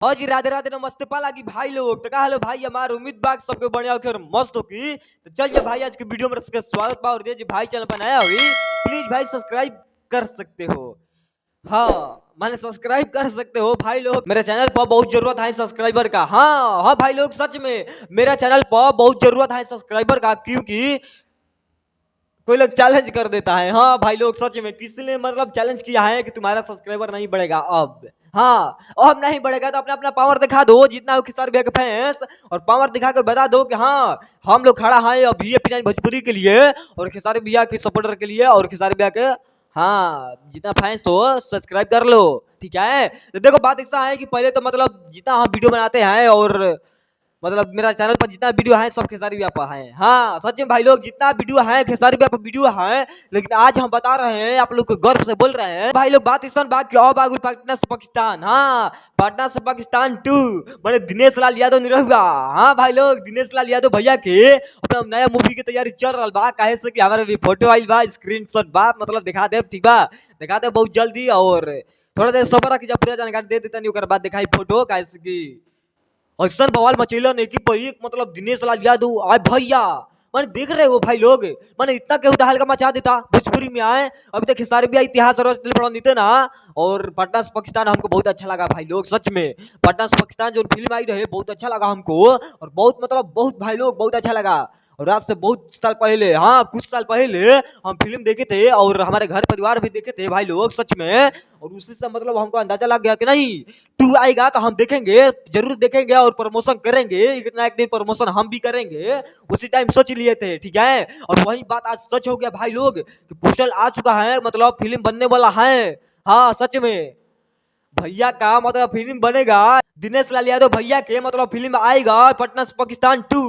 हाँ जी, राधे राधे नमस्ते पाला की भाई लोग। तो का हेलो भाई, हमारे उम्मीद बाग सबके बढ़िया होकर मस्त हो की। तो चलिए भाई, आज के वीडियो में सबका स्वागत बा। और जी भाई चैनल पर नया हुई, प्लीज भाई सब्सक्राइब कर सकते हो। हाँ, मैंने सब्सक्राइब कर सकते हो भाई लोग। मेरे चैनल पर बहुत जरूरत है सब्सक्राइबर का। हाँ हाँ भाई लोग, सच में मेरा चैनल पर बहुत जरूरत है सब्सक्राइबर का, क्योंकि कोई लोग चैलेंज कर देता है। हाँ भाई लोग, सच में किसी ने मतलब चैलेंज किया है कि तुम्हारा सब्सक्राइबर नहीं बढ़ेगा अब। हाँ, अब नहीं बढ़ेगा तो अपना अपना पावर दिखा दो, जितना हो खेसारी भैया के फैंस, और पावर दिखा कर बता दो कि हाँ हम लोग खड़ा हैं अब ये P9 भोजपुरी के लिए और खेसारी भैया के सपोर्टर के लिए और खेसारी भैया के। हाँ, जितना फैंस तो सब्सक्राइब कर लो, ठीक है। तो देखो बात ऐसा है कि पहले तो मतलब जितना हम वीडियो बनाते हैं और मतलब मेरा चैनल पर जितना वीडियो है सब खेसारी भैया पर है। हाँ सच में भाई लोग, जितना वीडियो है खेसारी भैया पर वीडियो है। लेकिन आज हम बता रहे हैं, आप लोग को गर्व से बोल रहे हैं भाई लोग, बात इस बात की और बागुल पटना से पाकिस्तान। हाँ, पटना से पाकिस्तान 2 मैंने दिनेश लाल यादव निरहुआ। हाँ भाई लोग, दिनेश लाल यादव भैया के अपना नया मूवी की तैयारी चल रहा बा। काहे से कि हमारे भी फोटो आइल बा, स्क्रीनशॉट बा, मतलब दिखा दे, ठीक बा, दिखा दे बहुत जल्दी। और थोड़ा देर सबर रखी, जब पूरा जानकारी दे देता नहीं, बाद दिखाई फोटो। काहे से कि ऐसा बवाल मचेलन एक ही पर एक, मतलब दिनेश लाल यादव आए भैया। मैंने देख रहे हो भाई लोग, मैंने इतना केहू दहल का मचा देता भोजपुरी में आए। अभी तक खेसारी भी इतिहास रच दिल बड़ा नीते ना। और पटना से पाकिस्तान हमको बहुत अच्छा लगा भाई लोग, सच में पटना से पाकिस्तान जो फिल्म आई रहे बहुत अच्छा लगा हमको। और बहुत मतलब बहुत भाई लोग बहुत अच्छा लगा। और आज से बहुत साल पहले, हाँ कुछ साल पहले हम फिल्म देखे थे और हमारे घर परिवार भी देखे थे भाई लोग, सच में। और उसी से मतलब हमको अंदाजा लग गया कि नहीं 2 आएगा तो हम देखेंगे, जरूर देखेंगे और प्रमोशन करेंगे। एक ना एक दिन प्रमोशन हम भी करेंगे, उसी टाइम सोच लिए थे, ठीक है। और वही बात आज सच हो गया भाई लोग कि पोस्टर आ चुका है, मतलब फिल्म बनने वाला है। हाँ सच में भैया का मतलब फिल्म बनेगा, दिनेश लाल यादव भैया के मतलब फिल्म आएगा पटना से पाकिस्तान 2।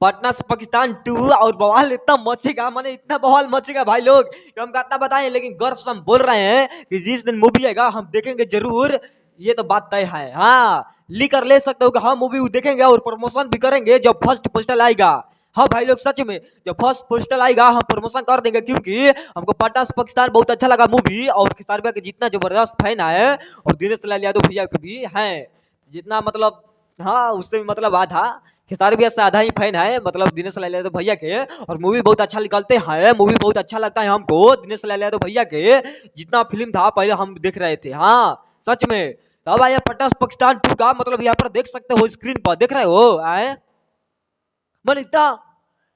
पटना से पाकिस्तान 2 और बवाल इतना मचेगा, माने इतना बवाल मचेगा भाई लोग कि हम कहता बताएं। लेकिन गर्व से हम बोल रहे हैं कि जिस दिन मूवी आएगा हम देखेंगे जरूर, ये तो बात तय है। हाँ, लिख कर ले सकते हो कि हम मूवी देखेंगे और प्रमोशन भी करेंगे जब फर्स्ट पोस्टर आएगा। हाँ भाई लोग, सच में जब फर्स्ट पोस्टर आएगा हम प्रमोशन कर देंगे, क्योंकि हमको पटना से पाकिस्तान बहुत अच्छा लगा मूवी। और खेसारी भैया के जितना जबरदस्त फैन है और दिनेश लाल यादव भैया के भी हैं जितना, मतलब हाँ उससे भी मतलब आधा, खेसारी भैया से आधा ही फैन है मतलब दिनेश लाल यादव भैया के। और मूवी बहुत अच्छा निकलते हैं, मूवी बहुत अच्छा लगता है हमको दिनेश लाल यादव भैया के। जितना फिल्म था पहले हम देख रहे थे। हाँ सच में, तब आया पटना से पाकिस्तान 2 का, मतलब यहाँ पर देख सकते हो, स्क्रीन पर देख रहे हो आए मन इतना।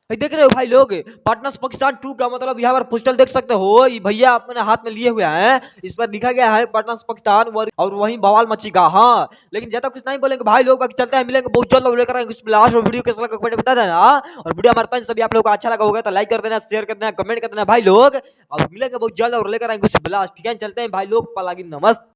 देख रहे हो भाई लोग, पटना से पाकिस्तान 2 का मतलब यहाँ पर पोस्टर देख सकते हो, ये भैया अपने हाथ में लिए हुए हैं, इस पर लिखा गया है पटना से पाकिस्तान और वहीं बवाल मचेगा। हाँ लेकिन ज्यादा कुछ नहीं बोलेंगे भाई लोग, बाकी चलते हैं, मिलेंगे बहुत जल्द और लेकर आएंगे लास्ट वीडियो कैसा लगा कमेंट बता देना। और वीडियो हमारे पास सभी आप लोगों को अच्छा लगा होगा तो लाइक कर देना, शेयर कर देना, कमेंट कर देना भाई लोग। अब मिलेंगे बहुत जल्द और लेकर आएंगे ब्लास्ट, ठीक है। चलते हैं भाई लोग, पलागी नमस्ते।